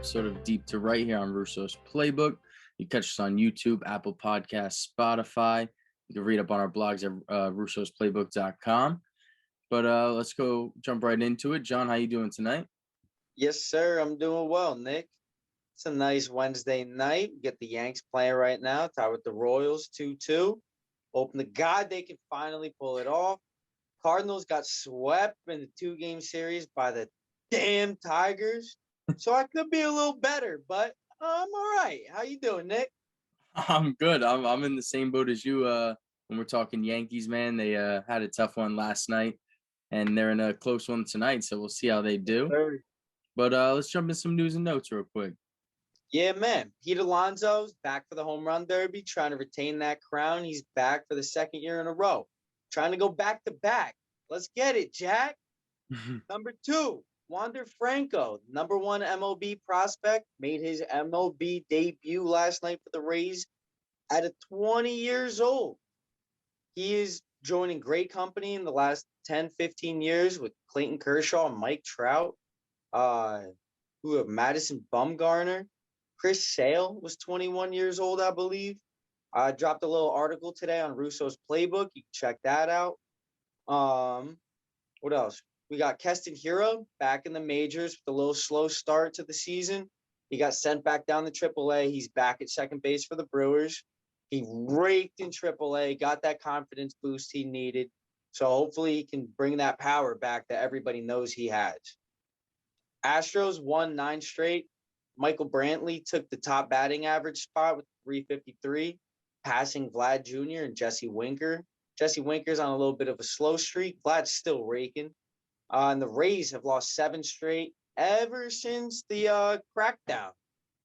episode of Deep to Right here on Russo's Playbook. You catch us on YouTube, Apple Podcasts, Spotify. You can read up on our blogs at russosplaybook.com. But let's go jump right into it. John, how you doing tonight? Yes, sir. I'm doing well, Nick. It's a nice Wednesday night. We get the Yanks playing right now, tied with the Royals 2-2. Hoping to God they can finally pull it off. Cardinals got swept in the 2-game series by the damn Tigers. So I could be a little better, but I'm all right. How you doing, Nick? I'm good. I'm in the same boat as you when we're talking Yankees, man. They had a tough one last night, and they're in a close one tonight, so we'll see how they do. Sir. But let's jump in some news and notes real quick. Yeah, man. Pete Alonso's back for the home run derby, trying to retain that crown. He's back for the second year in a row, trying to go back to back. Let's get it, Jack. Number 2, Wander Franco, number 1 MLB prospect, made his MLB debut last night for the Rays at 20 years old. He is joining great company in the last 10, 15 years with Clayton Kershaw and Mike Trout, who have Madison Bumgarner. Chris Sale was 21 years old, I believe. I dropped a little article today on Russo's Playbook. You can check that out. What else? We got Keston Hiura back in the majors with a little slow start to the season. He got sent back down to AAA. He's back at second base for the Brewers. He raked in AAA, got that confidence boost he needed. So hopefully he can bring that power back that everybody knows he has. Astros won 9 straight. Michael Brantley took the top batting average spot with 353, passing Vlad Jr. and Jesse Winker. Jesse Winker's on a little bit of a slow streak. Vlad's still raking. And the Rays have lost 7 straight ever since the crackdown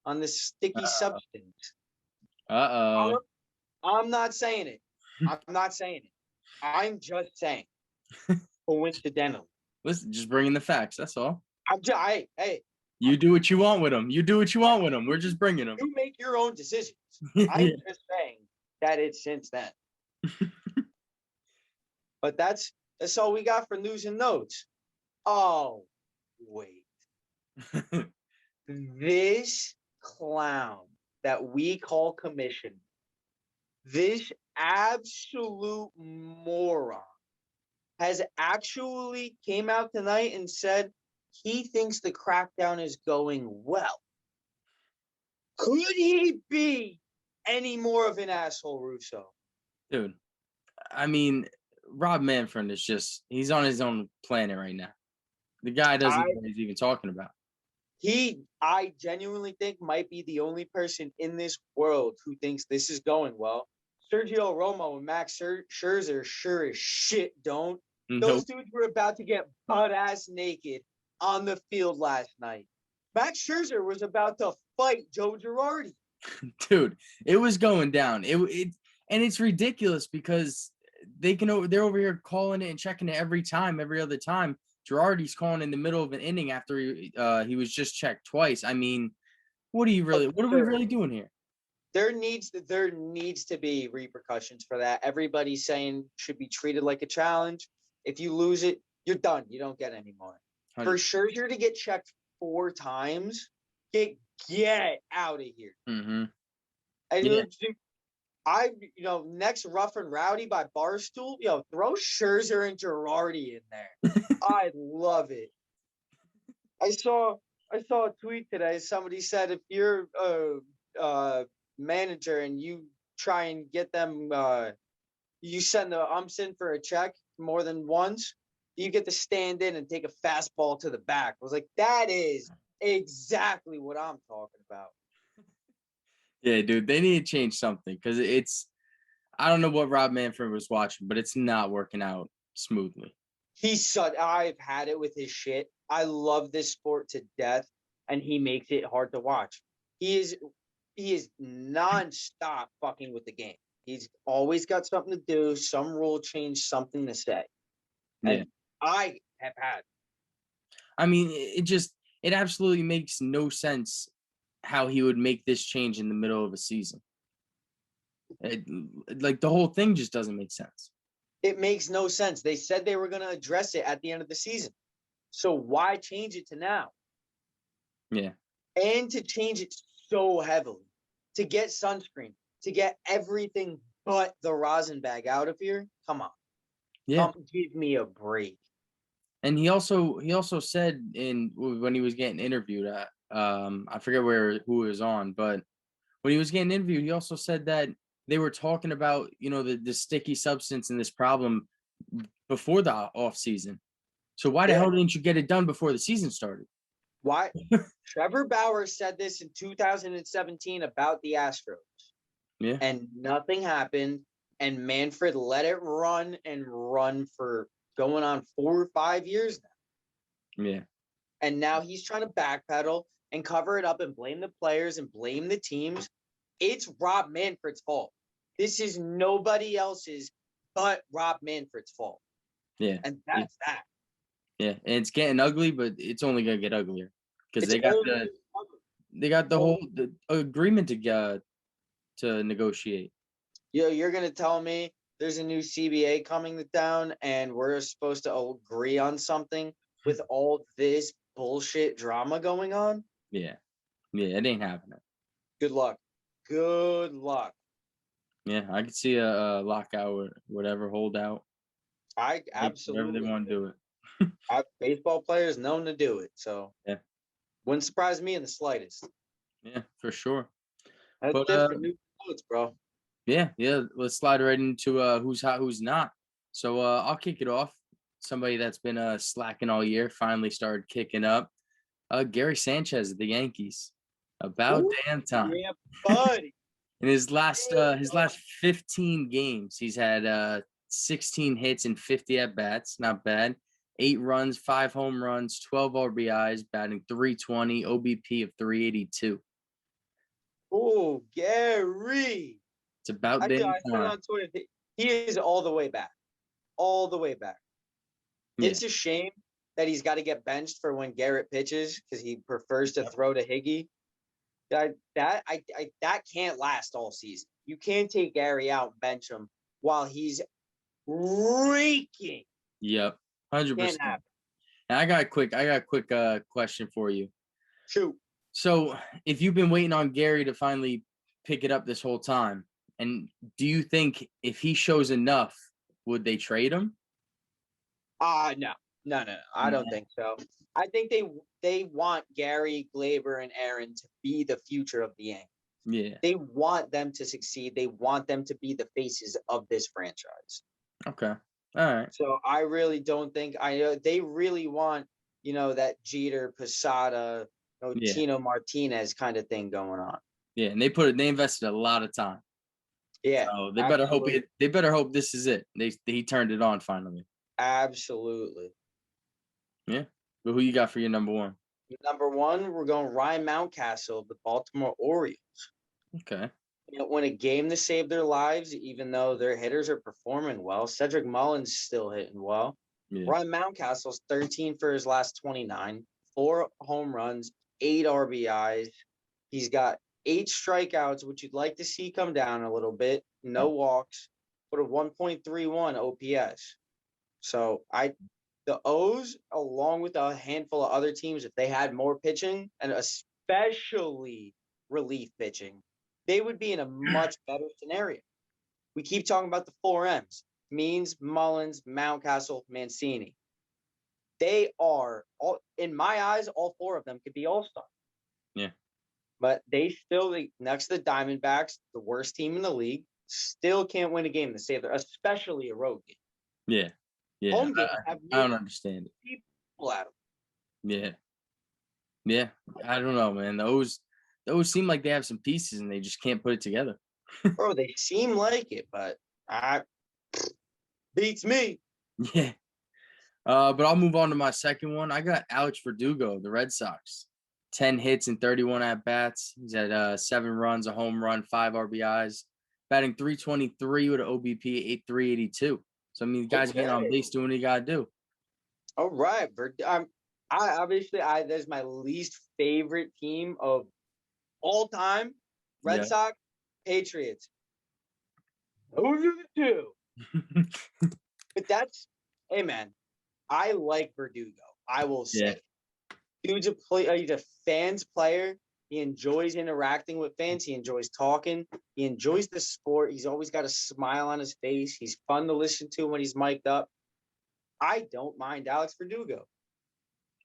on this sticky substance. Uh-oh. I'm not saying it. I'm just saying. Coincidentally. Listen, just bringing the facts. That's all. Hey. You do what you want with them. We're just bringing them. You make your own decisions. I'm just saying that it's since then. But that's all we got for news and notes. Oh, wait. This clown that we call commission, this absolute moron, has actually came out tonight and said he thinks the crackdown is going well. Could he be any more of an asshole, Russo? Dude, I mean, Rob Manfred is he's on his own planet right now. The guy doesn't know what he's even talking about. I genuinely think might be the only person in this world who thinks this is going well. Sergio Romo and Max Scherzer sure as shit don't. Those dudes were about to get butt-ass naked on the field last night. Max Scherzer was about to fight Joe Girardi. Dude, it was going down. And it's ridiculous because they're over here calling it and checking it every other time. Girardi's calling in the middle of an inning after he was just checked twice. I mean, what are we really doing here? There needs to be repercussions for that. Everybody's saying should be treated like a challenge. If you lose it, you're done. You don't get any more. 100%. For Scherzer to get checked 4 times, get out of here. Mm-hmm. And next Rough and Rowdy by Barstool, throw Scherzer and Girardi in there. I love it. I saw a tweet today. Somebody said if you're a manager and you try and get them, you send the umps in for a check more than once, you get to stand in and take a fastball to the back. I was like, that is exactly what I'm talking about. Yeah, dude, they need to change something because I don't know what Rob Manfred was watching, but it's not working out smoothly. I've had it with his shit. I love this sport to death, and he makes it hard to watch. He is nonstop fucking with the game. He's always got something to do, some rule change, something to say. And I have had. I mean, it absolutely makes no sense how he would make this change in the middle of a season. The whole thing just doesn't make sense. It makes no sense. They said they were going to address it at the end of the season. So why change it to now? Yeah. and to change it so heavily, to get sunscreen, to get everything but the rosin bag out of here. Come on, Yeah. give me a break. And he also said when he was getting interviewed at I forget who he was on, but when he was getting interviewed, he also said that they were talking about, the sticky substance and this problem before the off season. So why the Yeah. hell didn't you get it done before the season started? Why? Trevor Bauer said this in 2017 about the Astros, Yeah. and nothing happened. And Manfred let it run and run for going on 4 or 5 years now. Yeah. And now he's trying to backpedal and cover it up and blame the players and blame the teams. It's Rob Manfred's fault. This is nobody else's but Rob Manfred's fault. Yeah. And that's that. Yeah. And it's getting ugly, but it's only gonna get uglier because It's they got the whole agreement to negotiate. You're gonna tell me there's a new CBA coming to town and we're supposed to agree on something with all this bullshit drama going on? Yeah. Yeah. It ain't happening. Good luck. Good luck. Yeah. I could see a lockout or whatever, holdout. I Whatever absolutely they want to do it. baseball players known to do it, so Yeah. wouldn't surprise me in the slightest. Yeah, for sure. That's But different. New codes, bro. yeah, let's slide right into who's hot, who's not. So I'll kick it off. Somebody that's been slacking all year finally started kicking up. Gary Sanchez of the Yankees. About Ooh, damn time. yeah, buddy. In his last 15 games, he's had 16 hits and 50 at bats. Not bad. 8 runs, 5 home runs, 12 RBIs, batting .320, OBP of .382. Oh, Gary. It's about I damn said it time. on Twitter. He is all the way back. All the way back. Yeah, It's a shame that he's got to get benched for when Garrett pitches because he prefers to throw to Higgy. That can't last all season. You can't take Gary out and bench him while he's reeking. yep, Can't 100%. happen. And I got a quick question for you. Shoot. So, if you've been waiting on Gary to finally pick it up this whole time, and do you think if he shows enough, would they trade him? No. I don't think so. I think they want Gary, Glaber, and Aaron to be the future of the Yankees. Yeah. They want them to succeed. They want them to be the faces of this franchise. Okay. All right. So I really don't think they really want, that Jeter, Posada, Yeah. Tino Martinez kind of thing going on. Yeah, and they invested a lot of time. Yeah. So they better hope this is it. He turned it on finally. Absolutely. Yeah. But who you got for your number one? Number one, we're going Ryan Mountcastle of the Baltimore Orioles. Okay. Win a game to save their lives, even though their hitters are performing well. Cedric Mullins still hitting well. Yeah. Ryan Mountcastle's 13 for his last 29, 4 home runs, 8 RBIs. He's got 8 strikeouts, which you'd like to see come down a little bit. No walks, but a 1.31 OPS. So the O's, along with a handful of other teams, if they had more pitching and especially relief pitching, they would be in a much better scenario. We keep talking about the 4 M's: Means, Mullins, Mountcastle, Mancini. They are, all, in my eyes, all 4 of them could be all-stars. Yeah. But they still, next to the Diamondbacks, the worst team in the league, still can't win a game to save their, especially a road game. Yeah. Yeah. Home games have I don't understand it. people at them. Yeah. Yeah. I don't know, man. Those seem like they have some pieces and they just can't put it together. Bro, they seem like it, but beats me. Yeah. But I'll move on to my second one. I got Alex Verdugo, the Red Sox. 10 hits and 31 at bats. He's had 7 runs, a home run, 5 RBIs, batting .323 with an OBP 382. So I mean, the guy's getting on base, doing what he got to do. All right, that's my least favorite team of all time. Red Sox, Patriots. Those are the 2. But hey man, I like Verdugo. I will say, dude's he's a fans player. He enjoys interacting with fans. He enjoys talking. He enjoys the sport. He's always got a smile on his face. He's fun to listen to when he's mic'd up. I don't mind Alex Verdugo.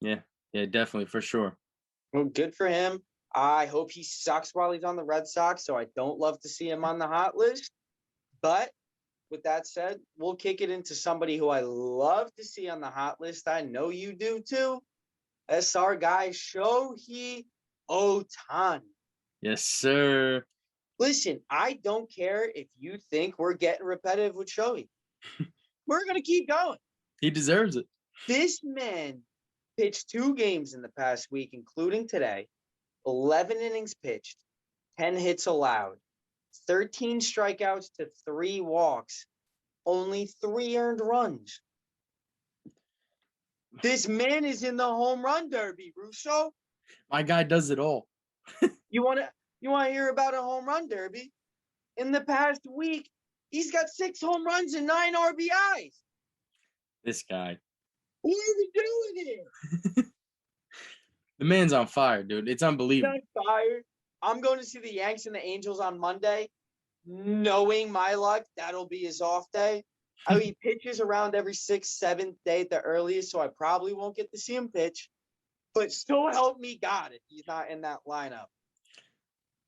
Yeah, definitely for sure. Well, good for him. I hope he sucks while he's on the Red Sox, so I don't love to see him on the hot list. But with that said, we'll kick it into somebody who I love to see on the hot list. I know you do too. That's our guy, Shohei Ohtani. Yes, sir. Listen, I don't care if you think we're getting repetitive with Shohei. We're going to keep going. He deserves it. This man pitched 2 games in the past week, including today, 11 innings pitched, 10 hits allowed, 13 strikeouts to 3 walks, only 3 earned runs. This man is in the home run derby, Russo. My guy does it all. You want to hear about a home run derby? In the past week, he's got 6 home runs and 9 RBIs. This guy. What are we doing here? The man's on fire, dude. It's unbelievable. He's on fire. I'm going to see the Yanks and the Angels on Monday. Knowing my luck, that'll be his off day. He pitches around every 6th, 7th day at the earliest, so I probably won't get to see him pitch. But still help me God if he's not in that lineup.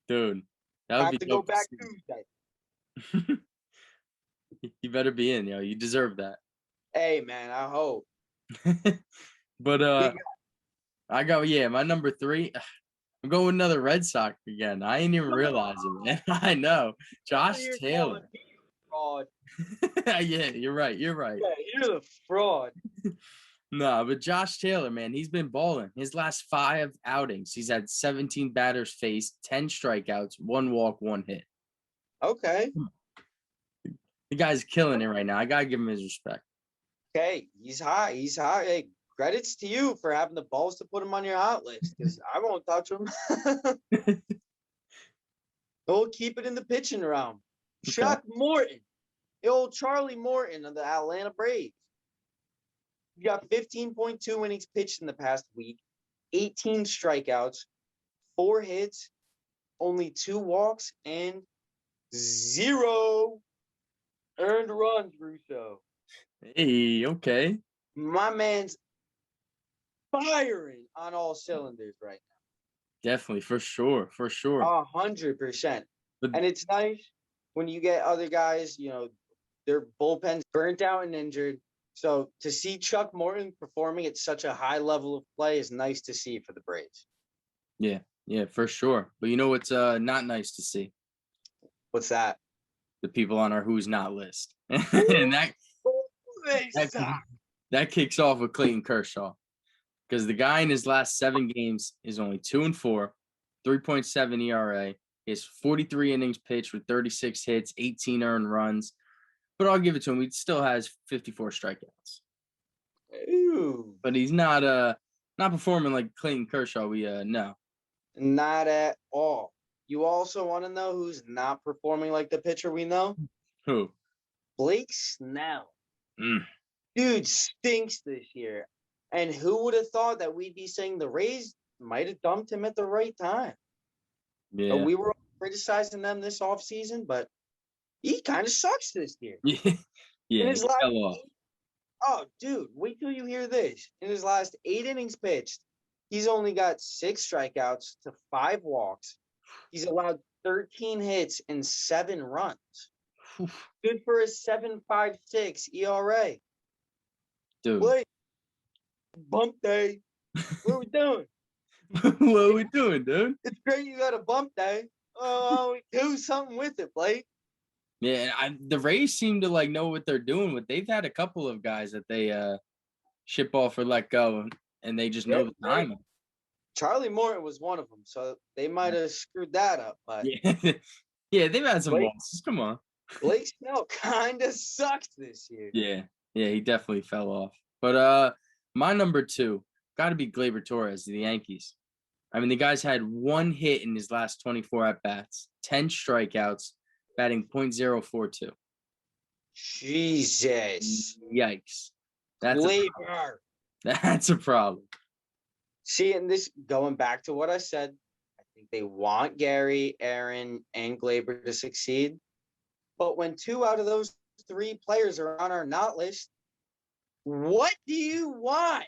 Dude, that I would have be to go dope back see. Tuesday. You better be in, yo. You deserve that. Hey, man, I hope. But I got my number 3. I'm going with another Red Sox again. I ain't even realizing, man. I know. Josh Taylor. Fraud. Yeah, you're right. You're right. Yeah, you're the fraud. No, but Josh Taylor, man, he's been balling. His last 5 outings, he's had 17 batters faced, 10 strikeouts, 1 walk, 1 hit. Okay. The guy's killing it right now. I gotta give him his respect. Okay, he's hot. He's hot. Hey, credits to you for having the balls to put him on your hot list, because I won't touch him. We'll keep it in the pitching realm. Okay. Chuck Morton, the old Charlie Morton of the Atlanta Braves. You got 15.2 innings pitched in the past week, 18 strikeouts, 4 hits, only 2 walks, and 0 earned runs, Russo. Hey, okay. My man's firing on all cylinders right Definitely, for sure. For sure. now. 100%. But- And it's nice when you get other guys, their bullpen's burnt out and injured. So to see Chuck Morton performing at such a high level of play is nice to see for the Braves. Yeah, for sure. But you know what's not nice to see? What's that? The people on our who's not list. And that kicks off with Clayton Kershaw. Because the guy in his last 7 games is only 2-4, 3.7 ERA. He has 43 innings pitched with 36 hits, 18 earned runs. But I'll give it to him. He still has 54 strikeouts. Ooh. But he's not performing like Clayton Kershaw. We know. Not at all. You also want to know who's not performing like the pitcher we know? Who? Blake Snell. Mm. Dude stinks this year. And who would have thought that we'd be saying the Rays might have dumped him at the right time? Yeah. We were criticizing them this offseason, but he kind of sucks this year. Yeah. In his last fell off. Oh, dude, wait till you hear this. In his last 8 innings pitched, he's only got 6 strikeouts to 5 walks. He's allowed 13 hits and 7 runs. Good for a 7.56 ERA. Dude. Wait, bump day. What are we doing? What are we doing, dude? It's great you got a bump day. Oh, do something with it, Blake. Yeah, the Rays seem to know what they're doing. But they've had a couple of guys that they ship off or let go, and they just know the timing. Charlie Morton was one of them, so they might have screwed that up. But yeah, they've had some losses. Come on. Blake Snell kind of sucked this year. Yeah, he definitely fell off. But my number 2 got to be Gleyber Torres, the Yankees. I mean, the guy's had 1 hit in his last 24 at-bats, 10 strikeouts, batting .042. Jesus. Yikes. Gleyber. That's a problem. See, and this, going back to what I said, I think they want Gary, Aaron, and Glaber to succeed. But when 2 out of those 3 players are on our not list, what do you want?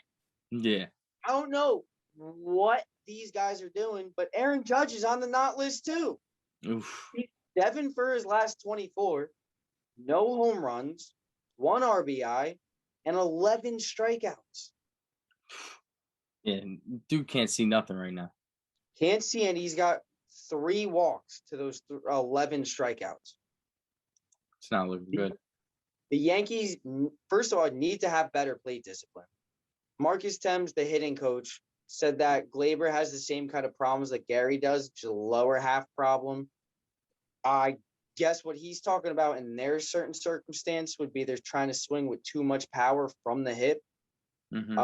Yeah. I don't know what these guys are doing, but Aaron Judge is on the not list too. Oof. He's 7 for his last 24, no home runs, 1 RBI, and 11 strikeouts. Yeah. Dude can't see nothing right now. Can't see, and he's got 3 walks to those 11 strikeouts. It's not looking good. The Yankees, first of all, need to have better plate discipline. Marcus Thames, the hitting coach, said that Glaber has the same kind of problems that Gary does, which is a lower half problem. I guess what he's talking about in their certain circumstance would be they're trying to swing with too much power from the hip. Mm-hmm.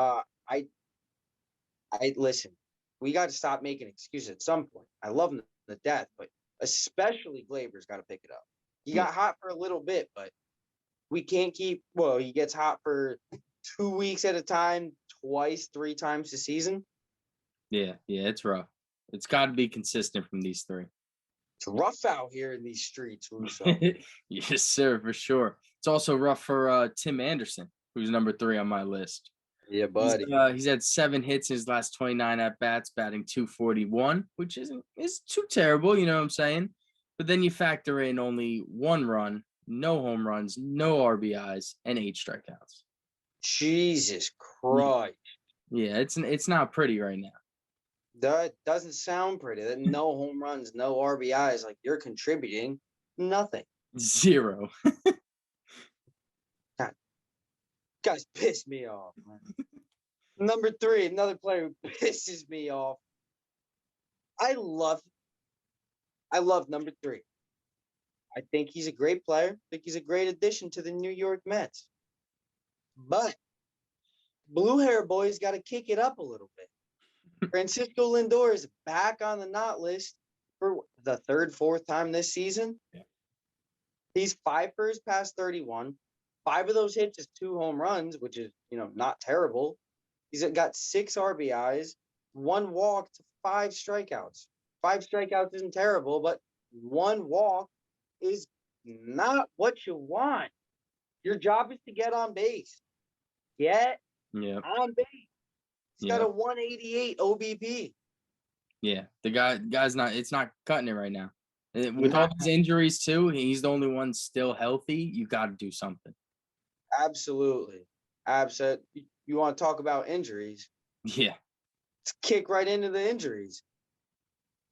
I listen. We got to stop making excuses at some point. I love him to death, but especially Glaber's got to pick it up. He got hot for a little bit, but we can't keep. Well, he gets hot for 2 weeks at a time, twice, 3 times a season. Yeah, it's rough. It's got to be consistent from these 3. It's rough out here in these streets, Russo. Yes, sir, for sure. It's also rough for Tim Anderson, who's number 3 on my list. Yeah, buddy. He's had 7 hits in his last 29 at bats, batting .241, which is too terrible. You know what I'm saying? But then you factor in only 1 run, no home runs, no RBIs, and 8 strikeouts. Jesus Christ. Yeah, it's not pretty right now. That doesn't sound pretty. That no home runs, no RBIs, like you're contributing nothing. 0. Guys piss me off, man. Number 3, another player who pisses me off. I love number 3. I think he's a great player. I think he's a great addition to the New York Mets. But Blue Hair Boy's got to kick it up a little bit. Francisco Lindor is back on the not list for the 3rd, 4th time this season. Yeah. He's 5 for his past 31. 5 of those hits is 2 home runs, which is, not terrible. He's got 6 RBIs, 1 walk to 5 strikeouts. 5 strikeouts isn't terrible, but 1 walk is not what you want. Your job is to get on base. Get on base. He's got a 188 OBP. Yeah, the guy's not. It's not cutting it right now. With all his injuries too, he's the only one still healthy. You got to do something. Absolutely. You want to talk about injuries? Yeah. Let's kick right into the injuries.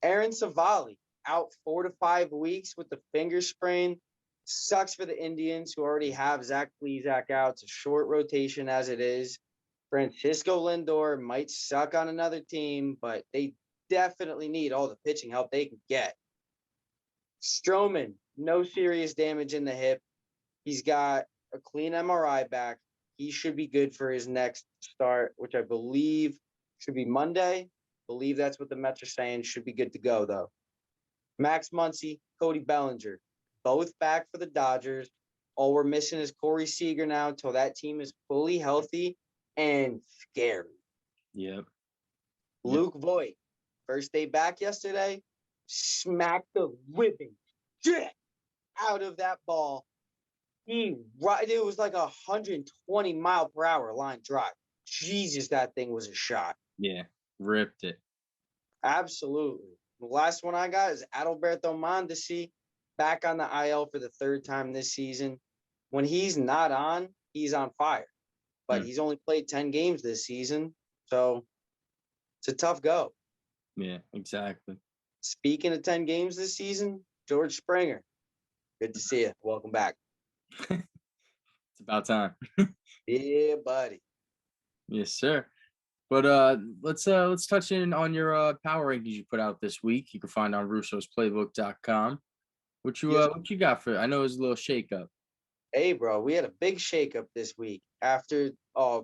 Aaron Savali out 4 to 5 weeks with the finger sprain. Sucks for the Indians, who already have Zach Plesac out. It's a short rotation as it is. Francisco Lindor might suck on another team, but they definitely need all the pitching help they can get. Stroman, no serious damage in the hip. He's got a clean MRI back. He should be good for his next start, which I believe should be Monday. I believe that's what the Mets are saying. Should be good to go, though. Max Muncy, Cody Bellinger, both back for the Dodgers. All we're missing is Corey Seager now until that team is fully healthy and scary. Yep. Luke Voigt, first day back yesterday, smacked the living shit out of that ball. It was like 120-mile-per-hour line drive. Jesus, that thing was a shot. Yeah, ripped it. Absolutely. The last one I got is Adalberto Mondesi, back on the IL for the 3rd time this season. When he's not on, he's on fire. But he's only played 10 games this season, so it's a tough go. Yeah, exactly. Speaking of 10 games this season, George Springer, good to see you. Welcome back. It's about time. Yeah, buddy. Yes, sir. But let's touch in on your power rankings you put out this week. You can find on russosplaybook.com. What you got for? I know it was a little shakeup. Hey, bro, we had a big shakeup this week after a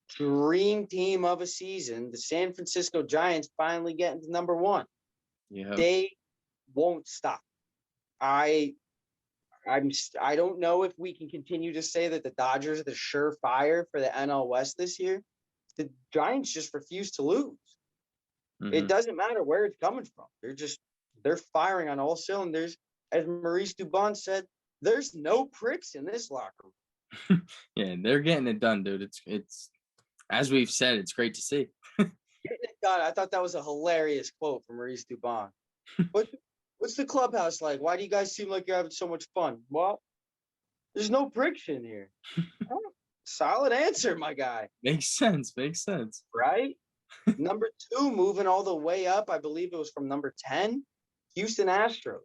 dream team of a season. The San Francisco Giants finally getting to number 1. Yeah, they won't stop. I don't know if we can continue to say that the Dodgers are the surefire for the NL West this year. The Giants just refuse to lose. It doesn't matter where it's coming from. They're firing on all cylinders. As Maurice Dubon said, there's no pricks in this locker room. Yeah, they're getting it done, dude. It's as we've said, it's great to see. God, I thought that was a hilarious quote from Maurice Dubon. What's the clubhouse like? Why do you guys seem like you're having so much fun? Well, there's no pricks in here. Oh, solid answer, my guy. Makes sense. Right? Number 2, moving all the way up. I believe it was from number 10, Houston Astros.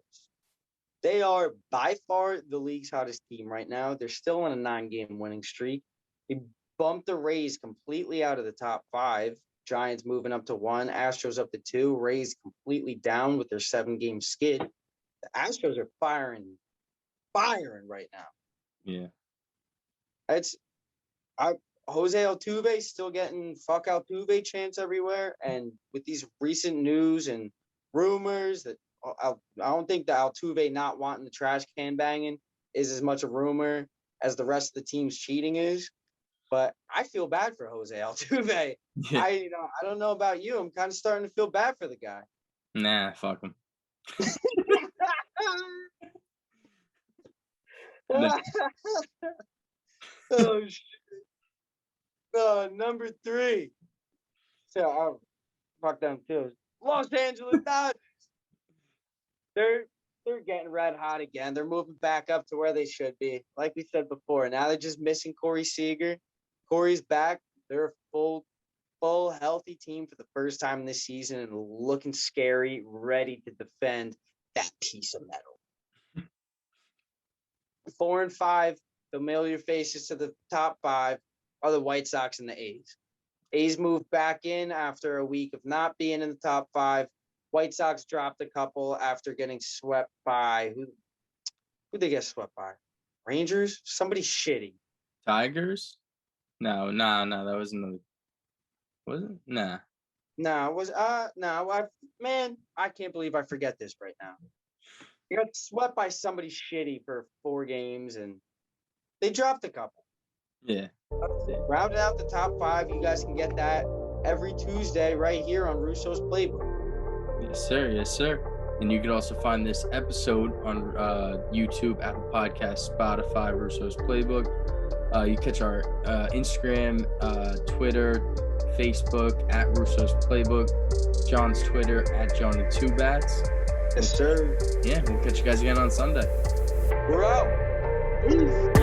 They are by far the league's hottest team right now. They're still on a 9-game winning streak. They bumped the Rays completely out of the top 5. Giants moving up to 1, Astros up to 2, Rays completely down with their 7-game skid. The Astros are firing right now. Yeah. Jose Altuve still getting fuck Altuve chants everywhere. And with these recent news and rumors that I don't think the Altuve not wanting the trash can banging is as much a rumor as the rest of the team's cheating is. But I feel bad for Jose Altuve. Yeah. I don't know about you. I'm kind of starting to feel bad for the guy. Nah, fuck him. Oh shit. Number 3. So I'll fuck them too. Los Angeles Dodgers. They're getting red hot again. They're moving back up to where they should be. Like we said before, now they're just missing Corey Seager. Corey's back. They're a full healthy team for the first time this season and looking scary, ready to defend that piece of metal. 4 and 5, familiar faces to the top 5 are the White Sox and the A's. A's moved back in after a week of not being in the top 5. White Sox dropped a couple after getting swept by who'd they get swept by? Rangers? Somebody shitty. Tigers? No, that wasn't was it? Nah. No, it was I can't believe I forget this right now. You got swept by somebody shitty for 4 games and they dropped a couple. Yeah. Rounded out the top 5. You guys can get that every Tuesday right here on Russo's Playbook. Yes, sir. And you can also find this episode on YouTube, Apple Podcasts, Spotify, Russo's Playbook. You catch our Instagram, Twitter, Facebook at Russo's Playbook, John's Twitter at Johnny2Bats. Yes, sir. Yeah, we'll catch you guys again on Sunday. We're out. Peace.